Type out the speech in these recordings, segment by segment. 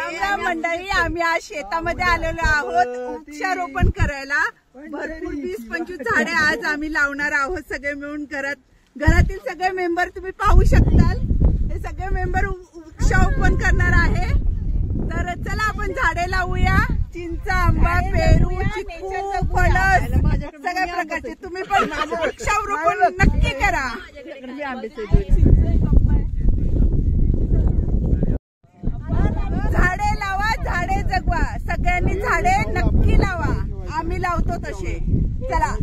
राम राम मंडळी, आम्ही आज शेतामध्ये आलेलो आहोत वृक्षारोपण करायला. भरपूर 20-25 झाडे आज आम्ही लावणार आहोत सगळे मिळून. घरातील सगळे मेंबर तुम्ही पाहू शकताल. हे सगळे मेंबर वृक्षारोपण करणार आहे. तर चला आपण झाडे लावूया. चिंच, आंबा, पेरू, चिकू, फणस सगळ्या प्रकारचे. तुम्ही पण वृक्षारोपण नक्की करा. झाडे लावा, झाडे जगवा. सगळ्यांनी झाडे नक्की लावा. आम्ही लावतो तसे. चला.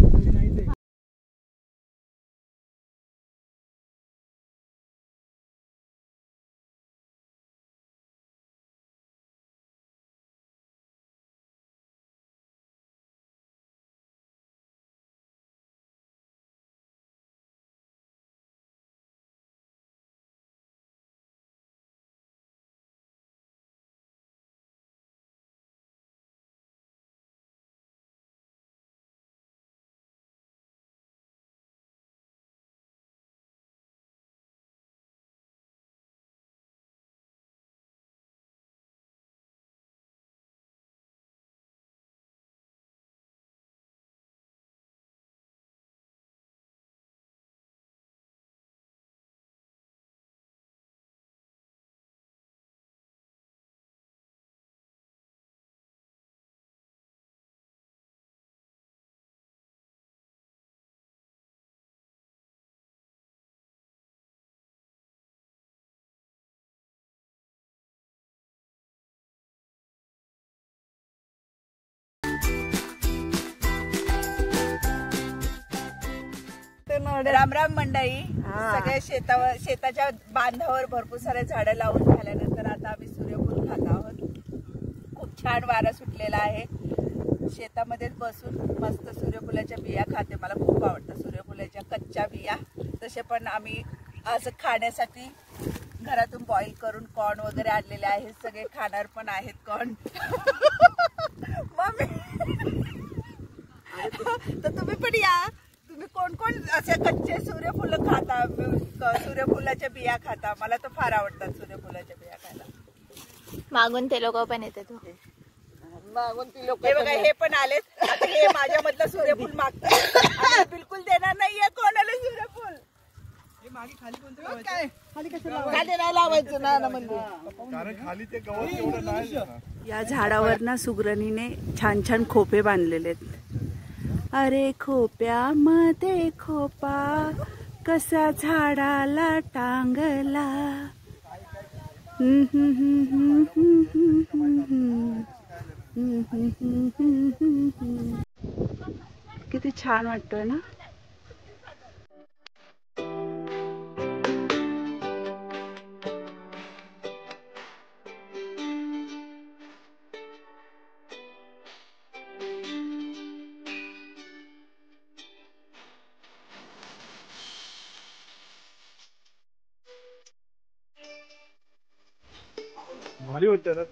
राम राम मंडळी. सगळे शेताच्या बांधावर भरपूर सारे झाडं लावून झाल्यानंतर आता आम्ही सूर्यफूल खात आहोत. खूप छान वारा सुटलेला आहे. शेतामध्येच बसून मस्त सूर्यफुलाच्या बिया खाते. मला खूप आवडतं सूर्यफुलाच्या कच्च्या बिया. तसे पण आम्ही आज खाण्यासाठी घरातून बॉईल करून कॉर्न वगैरे आणलेले आहेत. सगळे खाणार पण आहेत कॉर्न. तर तुम्ही पण या. तुम्ही कोण कोण असे कच्चे सूर्यफुल खाता, सूर्यफुलाच्या बिया खाता? मला तर फार आवडतात सूर्यफुलाच्या बिया खायला. मागून ते लोक पण येतात. मागून ती लोक हे बघा, हे पण आलेत. आता हे माझ्यामधलं सूर्यफूल मागतात. बिलकुल देणार नाहीये कोणाला सूर्यफूल. खाली नाही लावायचं ना म्हणजे. या झाडावर ना सुगरणीने छान छान खोपे बांधलेले आहेत. अरे खोप्यामध्ये खोपा कसा झाडाला टांगला. किती छान वाटतोय ना. भारी होतं ना.